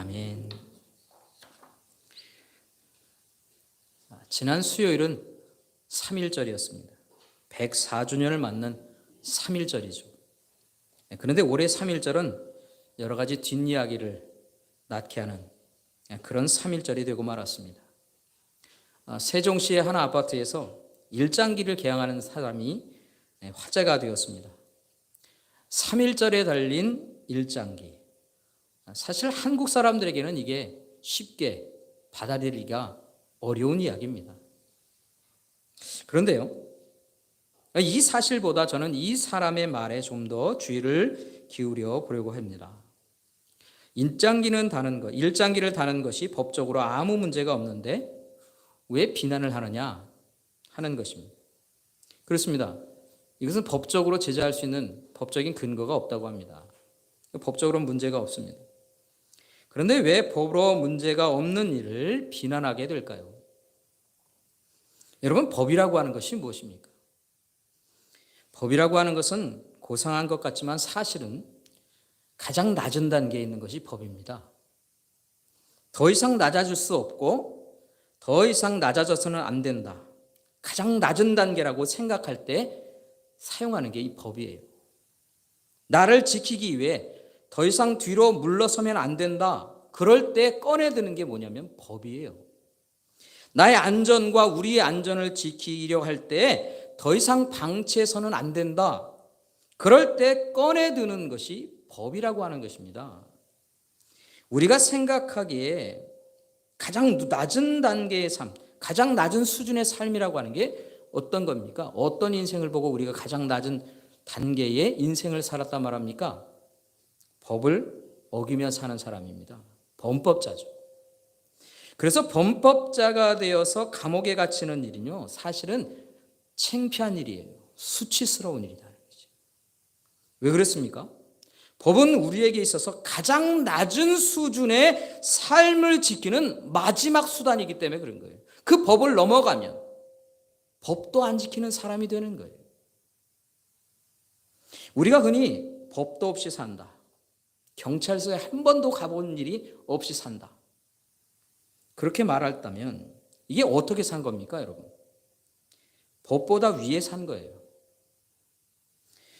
아멘. 지난 수요일은 3.1절이었습니다. 104주년을 맞는 3.1절이죠. 그런데 올해 3.1절은 여러 가지 뒷이야기를 낳게 하는 그런 3.1절이 되고 말았습니다. 세종시의 한 아파트에서 일장기를 개항하는 사람이 화제가 되었습니다. 3.1절에 달린 일장기. 사실 한국 사람들에게는 이게 쉽게 받아들이기가 어려운 이야기입니다. 그런데요, 이 사실보다 저는 이 사람의 말에 좀 더 주의를 기울여 보려고 합니다. 일장기를 다는 것이 법적으로 아무 문제가 없는데 왜 비난을 하느냐 하는 것입니다. 그렇습니다. 이것은 법적으로 제재할 수 있는 법적인 근거가 없다고 합니다. 법적으로는 문제가 없습니다. 그런데 왜 법으로 문제가 없는 일을 비난하게 될까요? 여러분, 법이라고 하는 것이 무엇입니까? 법이라고 하는 것은 고상한 것 같지만 사실은 가장 낮은 단계에 있는 것이 법입니다. 더 이상 낮아질 수 없고 더 이상 낮아져서는 안 된다. 가장 낮은 단계라고 생각할 때 사용하는 게 이 법이에요. 나를 지키기 위해 더 이상 뒤로 물러서면 안 된다. 그럴 때 꺼내드는 게 뭐냐면 법이에요. 나의 안전과 우리의 안전을 지키려 할 때 더 이상 방치해서는 안 된다. 그럴 때 꺼내드는 것이 법이라고 하는 것입니다. 우리가 생각하기에 가장 낮은 단계의 삶, 가장 낮은 수준의 삶이라고 하는 게 어떤 겁니까? 어떤 인생을 보고 우리가 가장 낮은 단계의 인생을 살았단 말합니까? 법을 어기며 사는 사람입니다. 범법자죠. 그래서 범법자가 되어서 감옥에 갇히는 일은요, 사실은 창피한 일이에요. 수치스러운 일이다. 왜 그렇습니까? 법은 우리에게 있어서 가장 낮은 수준의 삶을 지키는 마지막 수단이기 때문에 그런 거예요. 그 법을 넘어가면 법도 안 지키는 사람이 되는 거예요. 우리가 흔히 법도 없이 산다. 경찰서에 한 번도 가본 일이 없이 산다. 그렇게 말했다면 이게 어떻게 산 겁니까, 여러분? 법보다 위에 산 거예요.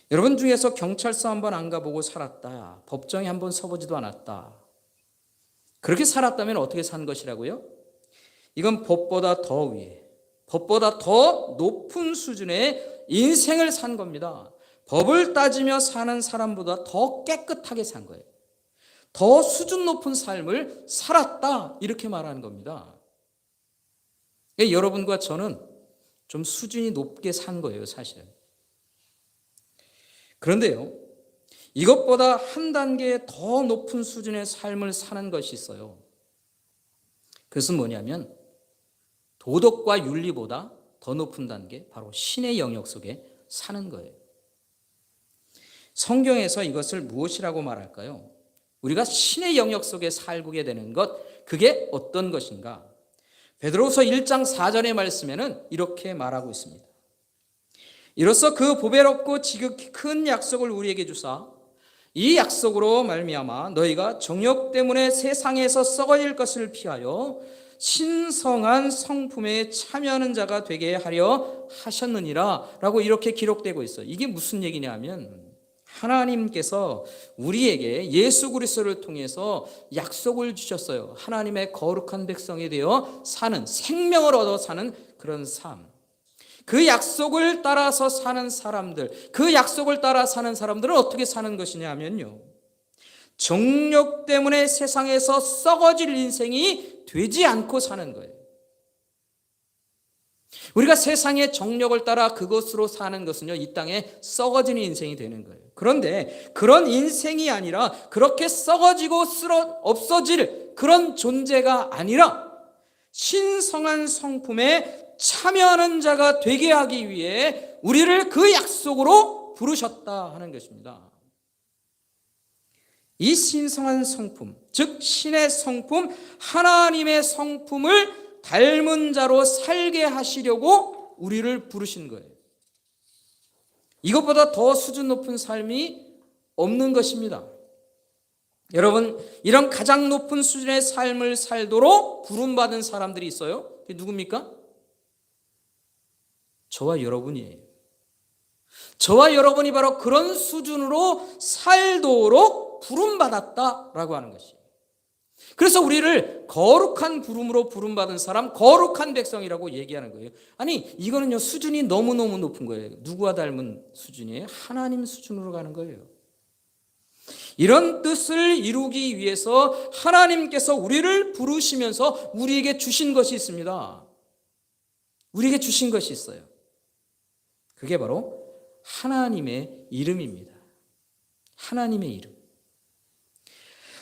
여러분 중에서 경찰서 한 번 안 가보고 살았다. 법정에 한 번 서보지도 않았다. 그렇게 살았다면 어떻게 산 것이라고요? 이건 법보다 더 위에, 법보다 더 높은 수준의 인생을 산 겁니다. 법을 따지며 사는 사람보다 더 깨끗하게 산 거예요. 더 수준 높은 삶을 살았다. 이렇게 말하는 겁니다. 여러분과 저는 좀 수준이 높게 산 거예요, 사실은. 그런데요, 이것보다 한 단계 더 높은 수준의 삶을 사는 것이 있어요. 그것은 뭐냐면 도덕과 윤리보다 더 높은 단계, 바로 신의 영역 속에 사는 거예요. 성경에서 이것을 무엇이라고 말할까요? 우리가 신의 영역 속에 살게 되는 것, 그게 어떤 것인가? 베드로후서 1장 4절의 말씀에는 이렇게 말하고 있습니다. 이로써 그 보배롭고 지극히 큰 약속을 우리에게 주사 이 약속으로 말미암아 너희가 정욕 때문에 세상에서 썩어질 것을 피하여 신성한 성품에 참여하는 자가 되게 하려 하셨느니라 라고 이렇게 기록되고 있어요. 이게 무슨 얘기냐면 하나님께서 우리에게 예수 그리스도를 통해서 약속을 주셨어요. 하나님의 거룩한 백성이 되어 사는, 생명을 얻어 사는 그런 삶. 그 약속을 따라서 사는 사람들, 그 약속을 따라 사는 사람들은 어떻게 사는 것이냐 하면요, 정욕 때문에 세상에서 썩어질 인생이 되지 않고 사는 거예요. 우리가 세상의 정욕을 따라 그것으로 사는 것은요, 이 땅에 썩어지는 인생이 되는 거예요. 그런데 그런 인생이 아니라 그렇게 썩어지고 없어질 그런 존재가 아니라 신성한 성품에 참여하는 자가 되게 하기 위해 우리를 그 약속으로 부르셨다 하는 것입니다. 이 신성한 성품, 즉 신의 성품, 하나님의 성품을 닮은 자로 살게 하시려고 우리를 부르신 거예요. 이것보다 더 수준 높은 삶이 없는 것입니다. 여러분, 이런 가장 높은 수준의 삶을 살도록 부름받은 사람들이 있어요. 그게 누굽니까? 저와 여러분이에요. 저와 여러분이 바로 그런 수준으로 살도록 부름받았다라고 하는 것이에요. 그래서 우리를 거룩한 부름으로 부름받은 사람, 거룩한 백성이라고 얘기하는 거예요. 아니, 이거는요, 수준이 너무너무 높은 거예요. 누구와 닮은 수준이에요? 하나님 수준으로 가는 거예요. 이런 뜻을 이루기 위해서 하나님께서 우리를 부르시면서 우리에게 주신 것이 있습니다. 우리에게 주신 것이 있어요. 그게 바로 하나님의 이름입니다. 하나님의 이름.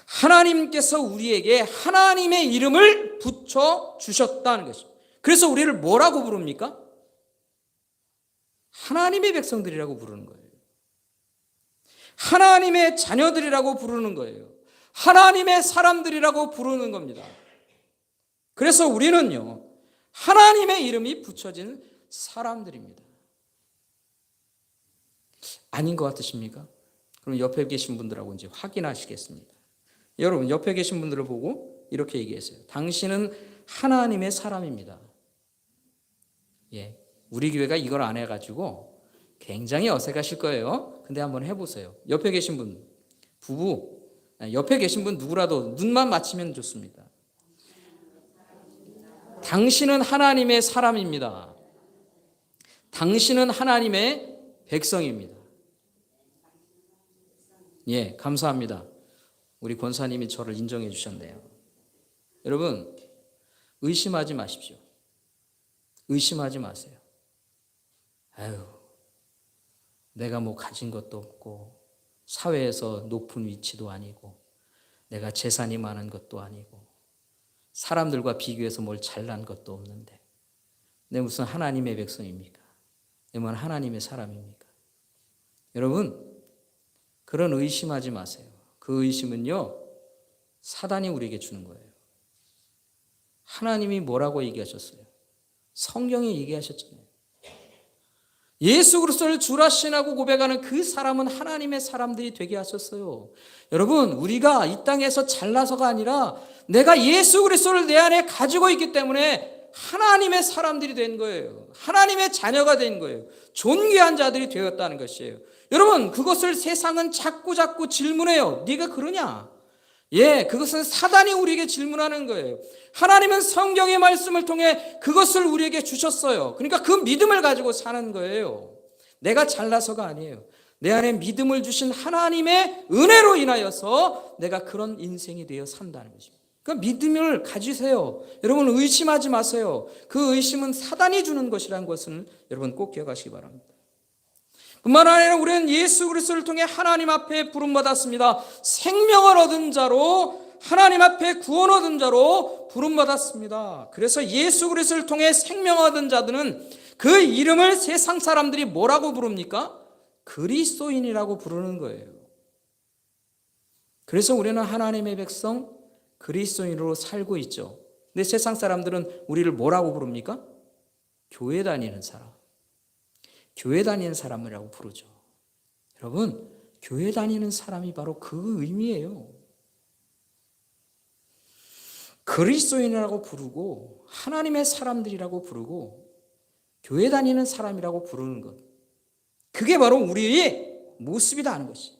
하나님께서 우리에게 하나님의 이름을 붙여 주셨다는 것입니다. 그래서 우리를 뭐라고 부릅니까? 하나님의 백성들이라고 부르는 거예요. 하나님의 자녀들이라고 부르는 거예요. 하나님의 사람들이라고 부르는 겁니다. 그래서 우리는요, 하나님의 이름이 붙여진 사람들입니다. 아닌 것 같으십니까? 그럼 옆에 계신 분들하고 이제 확인하시겠습니다. 여러분, 옆에 계신 분들을 보고 이렇게 얘기했어요. 당신은 하나님의 사람입니다. 예, 우리 교회가 이걸 안 해가지고 굉장히 어색하실 거예요. 근데 한번 해보세요. 옆에 계신 분, 부부, 옆에 계신 분 누구라도 눈만 맞추면 좋습니다. 당신은 하나님의 사람입니다. 당신은 하나님의 백성입니다. 예, 감사합니다. 우리 권사님이 저를 인정해 주셨네요. 여러분, 의심하지 마십시오. 의심하지 마세요. 아유, 내가 뭐 가진 것도 없고 사회에서 높은 위치도 아니고 내가 재산이 많은 것도 아니고 사람들과 비교해서 뭘 잘난 것도 없는데 내 무슨 하나님의 백성입니까? 내 무슨 하나님의 사람입니까? 여러분, 그런 의심하지 마세요. 그 의심은요, 사단이 우리에게 주는 거예요. 하나님이 뭐라고 얘기하셨어요? 성경에 얘기하셨잖아요. 예수 그리스도를 주라 신하고 고백하는 그 사람은 하나님의 사람들이 되게 하셨어요. 여러분, 우리가 이 땅에서 잘나서가 아니라 내가 예수 그리스도를 내 안에 가지고 있기 때문에 하나님의 사람들이 된 거예요. 하나님의 자녀가 된 거예요. 존귀한 자들이 되었다는 것이에요. 여러분, 그것을 세상은 자꾸 질문해요. 네가 그러냐? 예, 그것은 사단이 우리에게 질문하는 거예요. 하나님은 성경의 말씀을 통해 그것을 우리에게 주셨어요. 그러니까 그 믿음을 가지고 사는 거예요. 내가 잘나서가 아니에요. 내 안에 믿음을 주신 하나님의 은혜로 인하여서 내가 그런 인생이 되어 산다는 것입니다. 그 믿음을 가지세요. 여러분, 의심하지 마세요. 그 의심은 사단이 주는 것이라는 것을 여러분 꼭 기억하시기 바랍니다. 뿐만 아니라 우리는 예수 그리스도를 통해 하나님 앞에 부름받았습니다. 생명을 얻은 자로, 하나님 앞에 구원 얻은 자로 부름받았습니다. 그래서 예수 그리스도를 통해 생명 얻은 자들은 그 이름을 세상 사람들이 뭐라고 부릅니까? 그리스도인이라고 부르는 거예요. 그래서 우리는 하나님의 백성, 그리스도인으로 살고 있죠. 근데 세상 사람들은 우리를 뭐라고 부릅니까? 교회 다니는 사람. 교회 다니는 사람이라고 부르죠. 여러분, 교회 다니는 사람이 바로 그 의미예요. 그리스도인이라고 부르고 하나님의 사람들이라고 부르고 교회 다니는 사람이라고 부르는 것, 그게 바로 우리의 모습이다 하는 것이.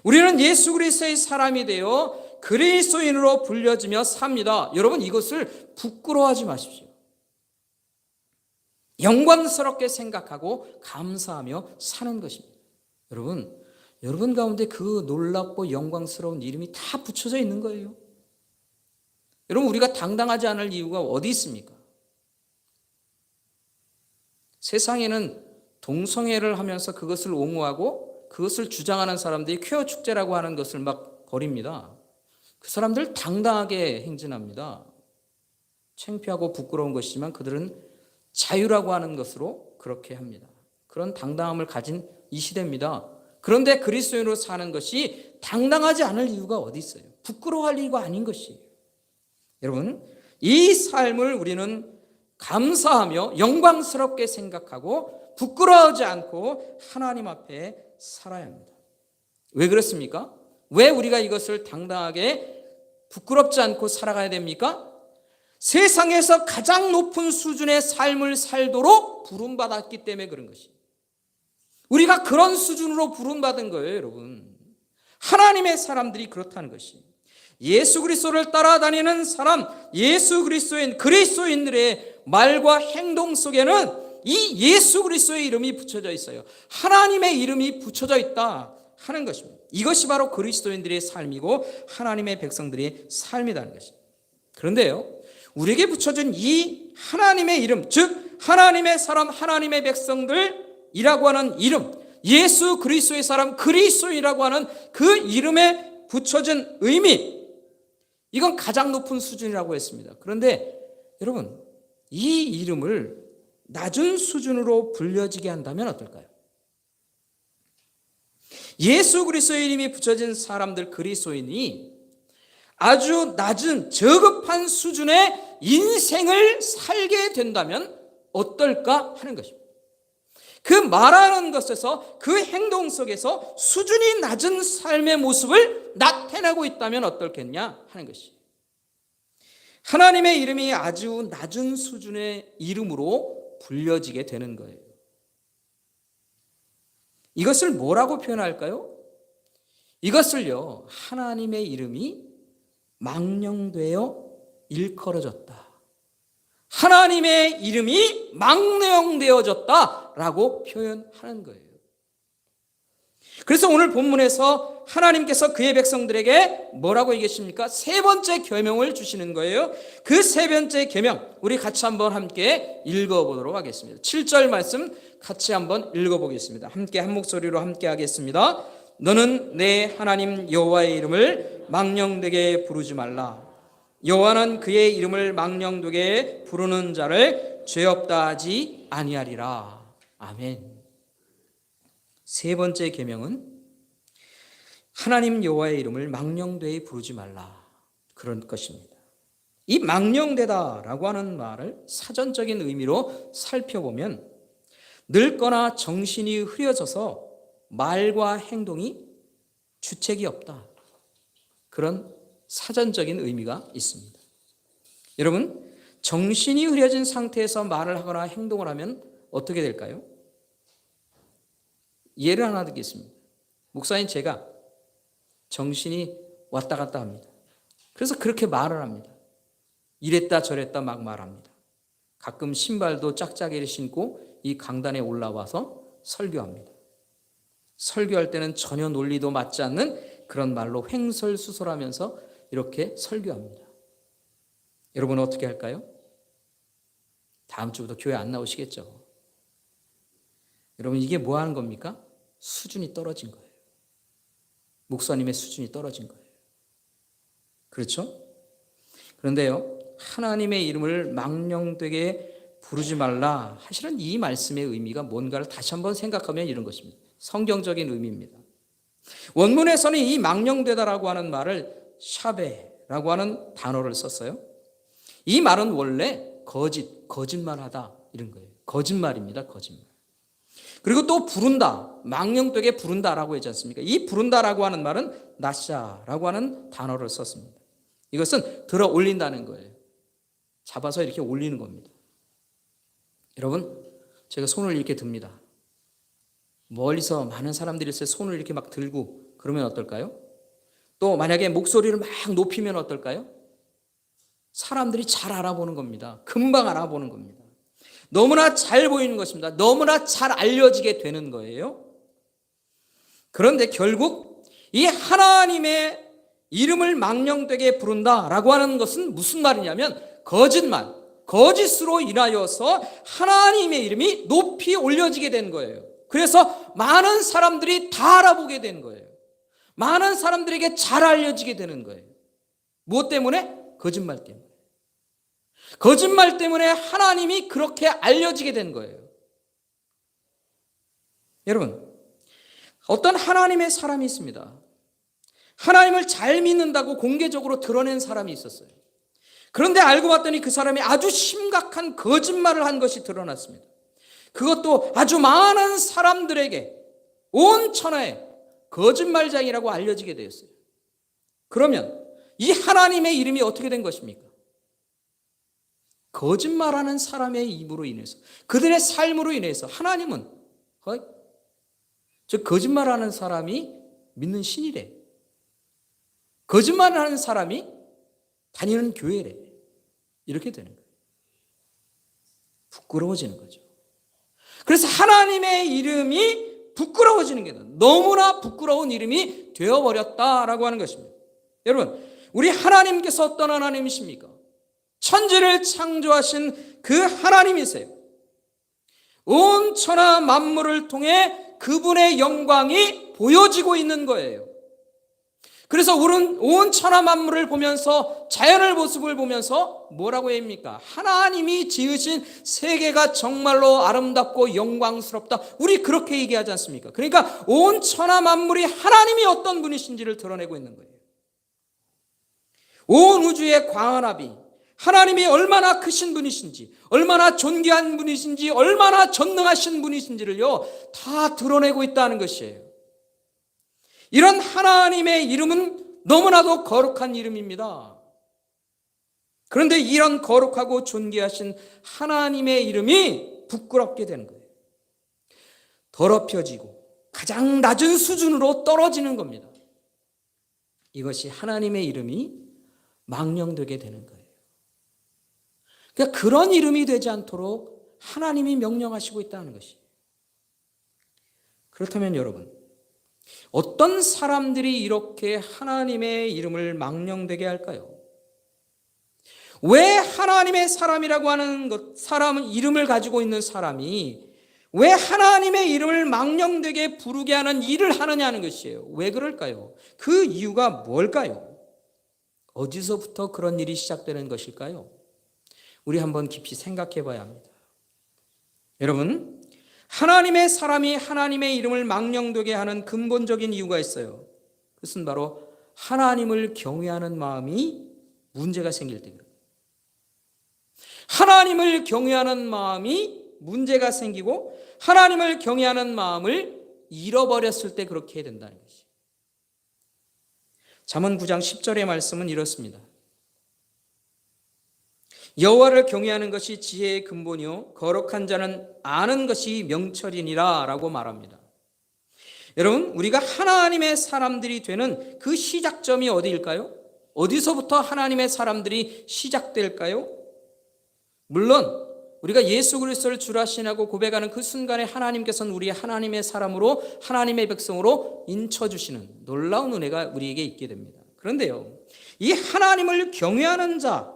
우리는 예수 그리스도의 사람이 되어 그리스도인으로 불려지며 삽니다. 여러분, 이것을 부끄러워하지 마십시오. 영광스럽게 생각하고 감사하며 사는 것입니다. 여러분 가운데 그 놀랍고 영광스러운 이름이 다 붙여져 있는 거예요. 여러분, 우리가 당당하지 않을 이유가 어디 있습니까? 세상에는 동성애를 하면서 그것을 옹호하고 그것을 주장하는 사람들이 퀘어 축제라고 하는 것을 막 벌입니다. 그 사람들 당당하게 행진합니다. 창피하고 부끄러운 것이지만 그들은 자유라고 하는 것으로 그렇게 합니다. 그런 당당함을 가진 이 시대입니다. 그런데 그리스도인으로 사는 것이 당당하지 않을 이유가 어디 있어요? 부끄러워할 이유가 아닌 것이에요. 여러분, 이 삶을 우리는 감사하며 영광스럽게 생각하고 부끄러워하지 않고 하나님 앞에 살아야 합니다. 왜 그렇습니까? 왜 우리가 이것을 당당하게 부끄럽지 않고 살아가야 됩니까? 세상에서 가장 높은 수준의 삶을 살도록 부름받았기 때문에 그런 것이에요. 우리가 그런 수준으로 부름받은 거예요, 여러분. 하나님의 사람들이 그렇다는 것이에요. 예수 그리스도를 따라다니는 사람, 예수 그리스도인들의 말과 행동 속에는 이 예수 그리스도의 이름이 붙여져 있어요. 하나님의 이름이 붙여져 있다 하는 것입니다. 이것이 바로 그리스도인들의 삶이고 하나님의 백성들의 삶이라는 것입니다. 그런데요, 우리에게 붙여진 이 하나님의 이름, 즉 하나님의 사람, 하나님의 백성들이라고 하는 이름, 예수 그리스도의 사람, 그리스도인이라고 하는 그 이름에 붙여진 의미, 이건 가장 높은 수준이라고 했습니다. 그런데 여러분, 이 이름을 낮은 수준으로 불려지게 한다면 어떨까요? 예수 그리스도의 이름이 붙여진 사람들, 그리스도인이 아주 낮은 저급한 수준의 인생을 살게 된다면 어떨까 하는 것입니다. 그 말하는 것에서, 그 행동 속에서 수준이 낮은 삶의 모습을 나타내고 있다면 어떻겠냐 하는 것이. 하나님의 이름이 아주 낮은 수준의 이름으로 불려지게 되는 거예요. 이것을 뭐라고 표현할까요? 이것을요, 하나님의 이름이 망령되어 일컬어졌다. 하나님의 이름이 망령되어졌다라고 표현하는 거예요. 그래서 오늘 본문에서 하나님께서 그의 백성들에게 뭐라고 얘기하십니까? 세 번째 계명을 주시는 거예요. 그 세 번째 계명, 우리 같이 한번 함께 읽어보도록 하겠습니다. 7절 말씀 같이 한번 읽어보겠습니다. 함께 한 목소리로 함께 하겠습니다. 너는 내 하나님 여호와의 이름을 망령되게 부르지 말라. 여호와는 그의 이름을 망령되게 부르는 자를 죄 없다 하지 아니하리라. 아멘. 세 번째 계명은 하나님 여호와의 이름을 망령되게 부르지 말라, 그런 것입니다. 이 망령되다라고 하는 말을 사전적인 의미로 살펴보면 늙거나 정신이 흐려져서 말과 행동이 주책이 없다, 그런 사전적인 의미가 있습니다. 여러분, 정신이 흐려진 상태에서 말을 하거나 행동을 하면 어떻게 될까요? 예를 하나 드리겠습니다. 목사님, 제가 정신이 왔다 갔다 합니다. 그래서 그렇게 말을 합니다. 이랬다 저랬다 막 말합니다. 가끔 신발도 짝짝이를 신고 이 강단에 올라와서 설교합니다. 설교할 때는 전혀 논리도 맞지 않는 그런 말로 횡설수설하면서 이렇게 설교합니다. 여러분은 어떻게 할까요? 다음 주부터 교회 안 나오시겠죠? 여러분, 이게 뭐 하는 겁니까? 수준이 떨어진 거예요. 목사님의 수준이 떨어진 거예요. 그렇죠? 그런데요, 하나님의 이름을 망령되게 부르지 말라 하시는 이 말씀의 의미가 뭔가를 다시 한번 생각하면 이런 것입니다. 성경적인 의미입니다. 원문에서는 이 망령되다라고 하는 말을 샤베라고 하는 단어를 썼어요. 이 말은 원래 거짓말하다 이런 거예요. 거짓말입니다. 거짓말. 그리고 또 부른다, 망령되게 부른다라고 하지 않습니까? 이 부른다라고 하는 말은 나샤라고 하는 단어를 썼습니다. 이것은 들어 올린다는 거예요. 잡아서 이렇게 올리는 겁니다. 여러분, 제가 손을 이렇게 듭니다. 멀리서 많은 사람들이 있어요. 손을 이렇게 막 들고 그러면 어떨까요? 또 만약에 목소리를 막 높이면 어떨까요? 사람들이 잘 알아보는 겁니다. 금방 알아보는 겁니다. 너무나 잘 보이는 것입니다. 너무나 잘 알려지게 되는 거예요. 그런데 결국 이 하나님의 이름을 망령되게 부른다라고 하는 것은 무슨 말이냐면 거짓말, 거짓으로 인하여서 하나님의 이름이 높이 올려지게 된 거예요. 그래서 많은 사람들이 다 알아보게 된 거예요. 많은 사람들에게 잘 알려지게 되는 거예요. 무엇 때문에? 거짓말 때문에. 거짓말 때문에 하나님이 그렇게 알려지게 된 거예요. 여러분, 어떤 하나님의 사람이 있습니다. 하나님을 잘 믿는다고 공개적으로 드러낸 사람이 있었어요. 그런데 알고 봤더니 그 사람이 아주 심각한 거짓말을 한 것이 드러났습니다. 그것도 아주 많은 사람들에게 온 천하에 거짓말장이라고 알려지게 되었어요. 그러면 이 하나님의 이름이 어떻게 된 것입니까? 거짓말하는 사람의 입으로 인해서, 그들의 삶으로 인해서 하나님은 저 거짓말하는 사람이 믿는 신이래, 거짓말을 하는 사람이 다니는 교회래, 이렇게 되는 거예요. 부끄러워지는 거죠. 그래서 하나님의 이름이 부끄러워지는 게 너무나 부끄러운 이름이 되어버렸다라고 하는 것입니다. 여러분, 우리 하나님께서 어떤 하나님이십니까? 천지를 창조하신 그 하나님이세요. 온 천하 만물을 통해 그분의 영광이 보여지고 있는 거예요. 그래서 우리는 온 천하 만물을 보면서, 자연의 모습을 보면서 뭐라고 합니까? 하나님이 지으신 세계가 정말로 아름답고 영광스럽다, 우리 그렇게 얘기하지 않습니까? 그러니까 온 천하 만물이 하나님이 어떤 분이신지를 드러내고 있는 거예요. 온 우주의 광활합이 하나님이 얼마나 크신 분이신지, 얼마나 존귀한 분이신지, 얼마나 전능하신 분이신지를요 다 드러내고 있다는 것이에요. 이런 하나님의 이름은 너무나도 거룩한 이름입니다. 그런데 이런 거룩하고 존귀하신 하나님의 이름이 부끄럽게 되는 거예요. 더럽혀지고 가장 낮은 수준으로 떨어지는 겁니다. 이것이 하나님의 이름이 망령되게 되는 거예요. 그러니까 그런 이름이 되지 않도록 하나님이 명령하시고 있다는 것이에요. 그렇다면 여러분, 어떤 사람들이 이렇게 하나님의 이름을 망령되게 할까요? 왜 하나님의 사람이라고 하는 것, 사람은 이름을 가지고 있는 사람이 왜 하나님의 이름을 망령되게 부르게 하는 일을 하느냐는 것이에요. 왜 그럴까요? 그 이유가 뭘까요? 어디서부터 그런 일이 시작되는 것일까요? 우리 한번 깊이 생각해 봐야 합니다. 여러분, 하나님의 사람이 하나님의 이름을 망령되게 하는 근본적인 이유가 있어요. 그것은 바로 하나님을 경외하는 마음이 문제가 생길 때입니다. 하나님을 경외하는 마음이 문제가 생기고 하나님을 경외하는 마음을 잃어버렸을 때 그렇게 해야 된다는 것이죠. 잠언 9장 10절의 말씀은 이렇습니다. 여호와를 경외하는 것이 지혜의 근본이요 거룩한 자는 아는 것이 명철이니라 라고 말합니다. 여러분, 우리가 하나님의 사람들이 되는 그 시작점이 어디일까요? 어디서부터 하나님의 사람들이 시작될까요? 물론 우리가 예수 그리스도를 주라 신하고 고백하는 그 순간에 하나님께서는 우리 하나님의 사람으로, 하나님의 백성으로 인쳐주시는 놀라운 은혜가 우리에게 있게 됩니다. 그런데요, 이 하나님을 경외하는 자,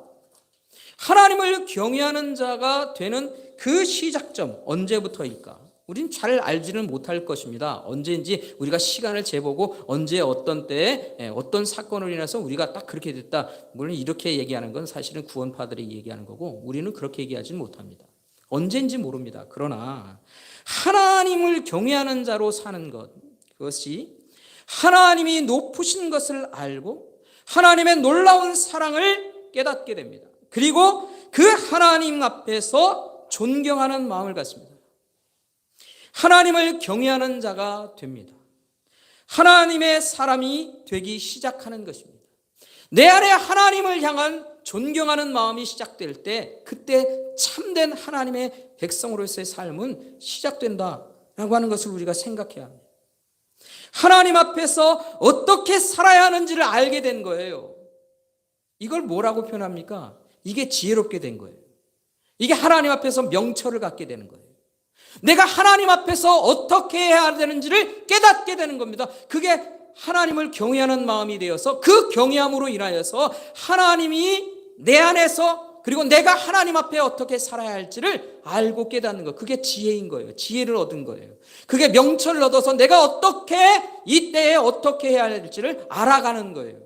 하나님을 경외하는 자가 되는 그 시작점 언제부터일까? 우린 잘 알지는 못할 것입니다. 언제인지 우리가 시간을 재보고 언제 어떤 때에 어떤 사건으로 인해서 우리가 딱 그렇게 됐다, 물론 이렇게 얘기하는 건 사실은 구원파들이 얘기하는 거고 우리는 그렇게 얘기하지는 못합니다. 언제인지 모릅니다. 그러나 하나님을 경외하는 자로 사는 것, 그것이 하나님이 높으신 것을 알고 하나님의 놀라운 사랑을 깨닫게 됩니다. 그리고 그 하나님 앞에서 존경하는 마음을 갖습니다. 하나님을 경외하는 자가 됩니다. 하나님의 사람이 되기 시작하는 것입니다. 내 안에 하나님을 향한 존경하는 마음이 시작될 때, 그때 참된 하나님의 백성으로서의 삶은 시작된다라고 하는 것을 우리가 생각해야 합니다. 하나님 앞에서 어떻게 살아야 하는지를 알게 된 거예요. 이걸 뭐라고 표현합니까? 이게 지혜롭게 된 거예요. 이게 하나님 앞에서 명철을 갖게 되는 거예요. 내가 하나님 앞에서 어떻게 해야 되는지를 깨닫게 되는 겁니다. 그게 하나님을 경외하는 마음이 되어서 그 경외함으로 인하여서 하나님이 내 안에서, 그리고 내가 하나님 앞에 어떻게 살아야 할지를 알고 깨닫는 것, 그게 지혜인 거예요. 지혜를 얻은 거예요. 그게 명철을 얻어서 내가 어떻게 이때에 어떻게 해야 할지를 알아가는 거예요.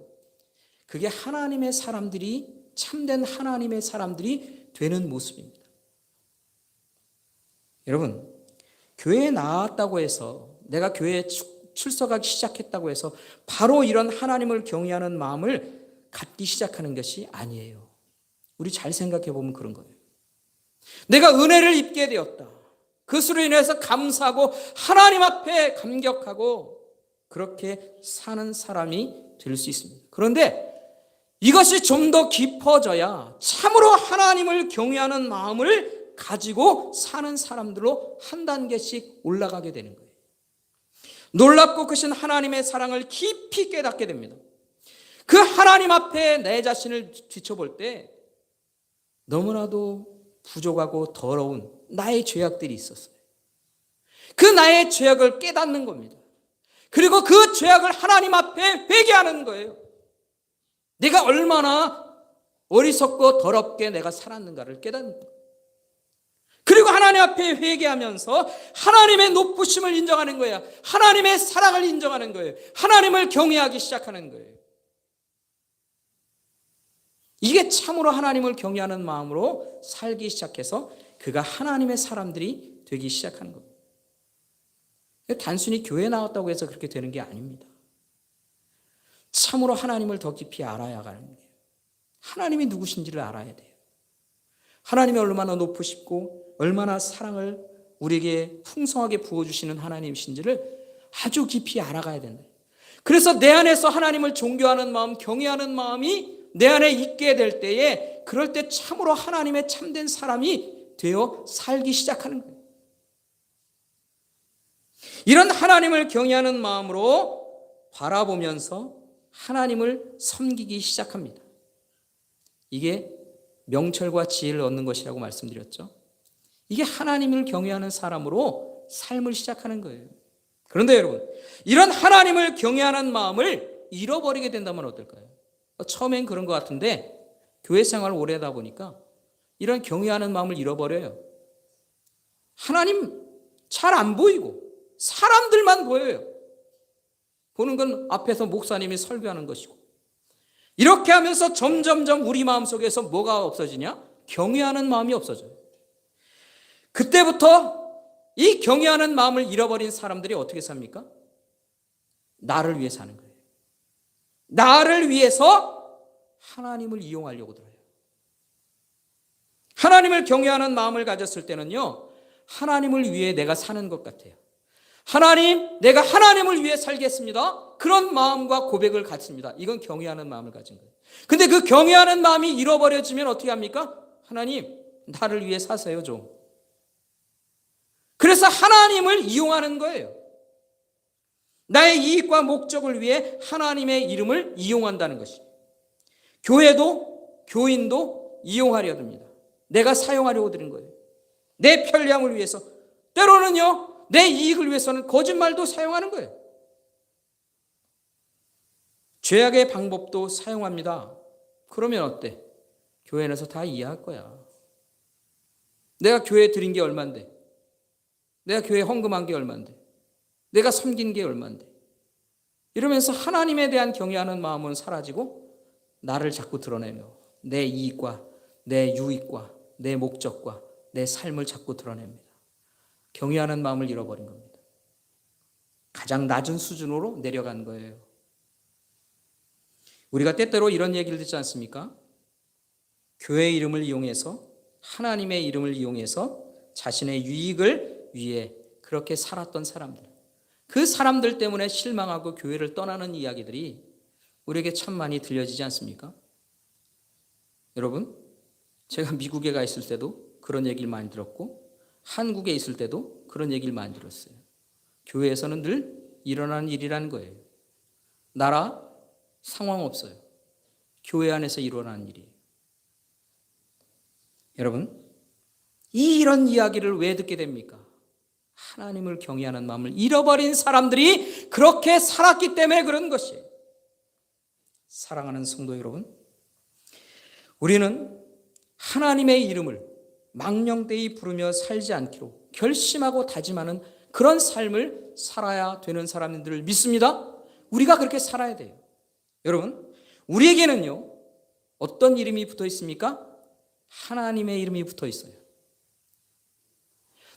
그게 하나님의 사람들이, 참된 하나님의 사람들이 되는 모습입니다. 여러분, 교회에 나왔다고 해서, 내가 교회에 출석하기 시작했다고 해서 바로 이런 하나님을 경외하는 마음을 갖기 시작하는 것이 아니에요. 우리 잘 생각해 보면 그런 거예요. 내가 은혜를 입게 되었다, 그것으로 인해서 감사하고 하나님 앞에 감격하고 그렇게 사는 사람이 될 수 있습니다. 그런데 이것이 좀 더 깊어져야 참으로 하나님을 경외하는 마음을 가지고 사는 사람들로 한 단계씩 올라가게 되는 거예요. 놀랍고 크신 하나님의 사랑을 깊이 깨닫게 됩니다. 그 하나님 앞에 내 자신을 뒤쳐볼 때 너무나도 부족하고 더러운 나의 죄악들이 있었어요. 그 나의 죄악을 깨닫는 겁니다. 그리고 그 죄악을 하나님 앞에 회개하는 거예요. 내가 얼마나 어리석고 더럽게 내가 살았는가를 깨닫는 거예요. 그리고 하나님 앞에 회개하면서 하나님의 높으심을 인정하는 거예요. 하나님의 사랑을 인정하는 거예요. 하나님을 경외하기 시작하는 거예요. 이게 참으로 하나님을 경외하는 마음으로 살기 시작해서 그가 하나님의 사람들이 되기 시작하는 겁니다. 단순히 교회 나왔다고 해서 그렇게 되는 게 아닙니다. 참으로 하나님을 더 깊이 알아야 하는 거예요. 하나님이 누구신지를 알아야 돼요. 하나님이 얼마나 높으시고 얼마나 사랑을 우리에게 풍성하게 부어주시는 하나님이신지를 아주 깊이 알아가야 된다. 그래서 내 안에서 하나님을 존경하는 마음, 경외하는 마음이 내 안에 있게 될 때에 그럴 때 참으로 하나님의 참된 사람이 되어 살기 시작하는 거예요. 이런 하나님을 경외하는 마음으로 바라보면서 하나님을 섬기기 시작합니다. 이게 명철과 지혜를 얻는 것이라고 말씀드렸죠. 이게 하나님을 경외하는 사람으로 삶을 시작하는 거예요. 그런데 여러분, 이런 하나님을 경외하는 마음을 잃어버리게 된다면 어떨까요? 처음엔 그런 것 같은데 교회 생활을 오래 하다 보니까 이런 경외하는 마음을 잃어버려요. 하나님 잘 안 보이고 사람들만 보여요. 보는 건 앞에서 목사님이 설교하는 것이고. 이렇게 하면서 점점점 우리 마음속에서 뭐가 없어지냐? 경외하는 마음이 없어져요. 그때부터 이 경외하는 마음을 잃어버린 사람들이 어떻게 삽니까? 나를 위해 사는 거예요. 나를 위해서 하나님을 이용하려고 들어요. 하나님을 경외하는 마음을 가졌을 때는요, 하나님을 위해 내가 사는 것 같아요. 하나님, 내가 하나님을 위해 살겠습니다. 그런 마음과 고백을 갖습니다. 이건 경외하는 마음을 가진 거예요. 근데 그 경외하는 마음이 잃어버려지면 어떻게 합니까? 하나님, 나를 위해 사세요 좀. 그래서 하나님을 이용하는 거예요. 나의 이익과 목적을 위해 하나님의 이름을 이용한다는 것이. 교회도 교인도 이용하려 듭니다. 내가 사용하려고 드린 거예요. 내 편리함을 위해서. 때로는요, 내 이익을 위해서는 거짓말도 사용하는 거예요. 죄악의 방법도 사용합니다. 그러면 어때? 교회 안에서 다 이해할 거야. 내가 교회에 드린 게 얼만데? 내가 교회에 헌금한 게 얼만데? 내가 섬긴 게 얼만데? 이러면서 하나님에 대한 경외하는 마음은 사라지고 나를 자꾸 드러내며 내 이익과 내 유익과 내 목적과 내 삶을 자꾸 드러냅니다. 경외하는 마음을 잃어버린 겁니다. 가장 낮은 수준으로 내려간 거예요. 우리가 때때로 이런 얘기를 듣지 않습니까? 교회의 이름을 이용해서 하나님의 이름을 이용해서 자신의 유익을 위해 그렇게 살았던 사람들, 그 사람들 때문에 실망하고 교회를 떠나는 이야기들이 우리에게 참 많이 들려지지 않습니까? 여러분, 제가 미국에 가 있을 때도 그런 얘기를 많이 들었고 한국에 있을 때도 그런 얘기를 많이 들었어요. 교회에서는 늘 일어나는 일이라는 거예요. 나라 상황 없어요. 교회 안에서 일어나는 일이에요. 여러분, 이런 이야기를 왜 듣게 됩니까? 하나님을 경외하는 마음을 잃어버린 사람들이 그렇게 살았기 때문에 그런 것이에요. 사랑하는 성도 여러분, 우리는 하나님의 이름을 망령되이 부르며 살지 않기로 결심하고 다짐하는 그런 삶을 살아야 되는 사람들을 믿습니다. 우리가 그렇게 살아야 돼요. 여러분, 우리에게는요, 어떤 이름이 붙어 있습니까? 하나님의 이름이 붙어 있어요.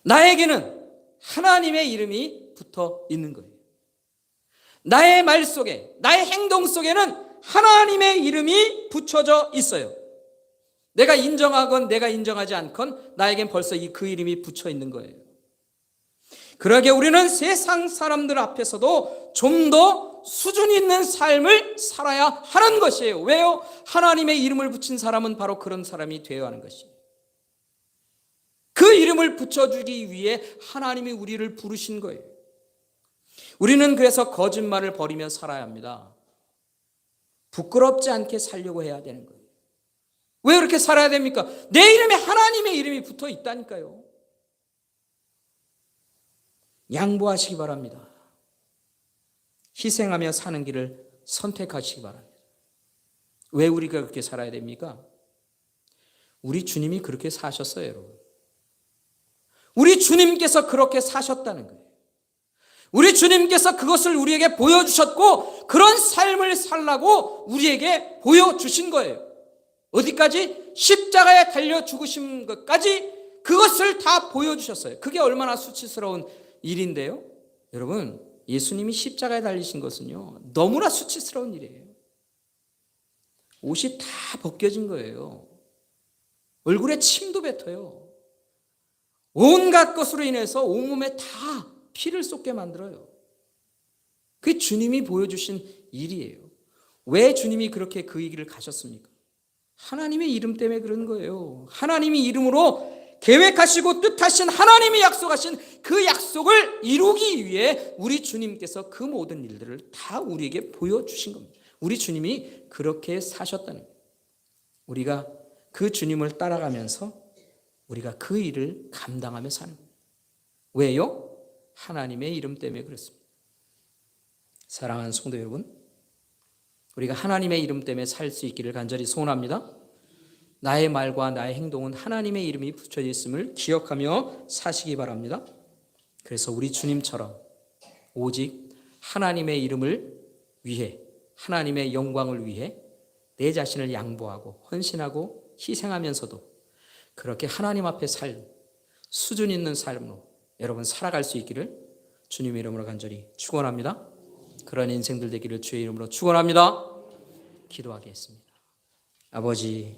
나에게는 하나님의 이름이 붙어 있는 거예요. 나의 말 속에, 나의 행동 속에는 하나님의 이름이 붙여져 있어요. 내가 인정하건 내가 인정하지 않건 나에겐 벌써 그 이름이 붙여 있는 거예요. 그러게 우리는 세상 사람들 앞에서도 좀 더 바로 수준 있는 삶을 살아야 하는 것이에요. 왜요? 하나님의 이름을 붙인 사람은 바로 그런 사람이 되어야 하는 것이에요. 그 이름을 붙여주기 위해 하나님이 우리를 부르신 거예요. 우리는 그래서 거짓말을 버리며 살아야 합니다. 부끄럽지 않게 살려고 해야 되는 거예요. 왜 그렇게 살아야 됩니까? 내 이름에 하나님의 이름이 붙어 있다니까요. 양보하시기 바랍니다. 희생하며 사는 길을 선택하시기 바랍니다. 왜 우리가 그렇게 살아야 됩니까? 우리 주님이 그렇게 사셨어요, 여러분. 우리 주님께서 그렇게 사셨다는 거예요. 우리 주님께서 그것을 우리에게 보여주셨고 그런 삶을 살라고 우리에게 보여주신 거예요. 어디까지? 십자가에 달려 죽으신 것까지 그것을 다 보여주셨어요. 그게 얼마나 수치스러운 일인데요. 여러분, 예수님이 십자가에 달리신 것은요, 너무나 수치스러운 일이에요. 옷이 다 벗겨진 거예요. 얼굴에 침도 뱉어요. 온갖 것으로 인해서 온몸에 다 피를 쏟게 만들어요. 그게 주님이 보여주신 일이에요. 왜 주님이 그렇게 그 길을 가셨습니까? 하나님의 이름 때문에 그런 거예요. 하나님이 이름으로 계획하시고 뜻하신 하나님이 약속하신 그 약속을 이루기 위해 우리 주님께서 그 모든 일들을 다 우리에게 보여주신 겁니다. 우리 주님이 그렇게 사셨다는 거예요. 우리가 그 주님을 따라가면서 우리가 그 일을 감당하며 사는 거예요. 왜요? 하나님의 이름 때문에 그렇습니다. 사랑하는 성도 여러분, 우리가 하나님의 이름 때문에 살 수 있기를 간절히 소원합니다. 나의 말과 나의 행동은 하나님의 이름이 붙여져 있음을 기억하며 사시기 바랍니다. 그래서 우리 주님처럼 오직 하나님의 이름을 위해, 하나님의 영광을 위해 내 자신을 양보하고 헌신하고 희생하면서도 그렇게 하나님 앞에 살 수준 있는 삶으로 여러분 살아갈 수 있기를 주님의 이름으로 간절히 축원합니다. 그런 인생들 되기를 주의 이름으로 축원합니다. 기도하겠습니다. 아버지,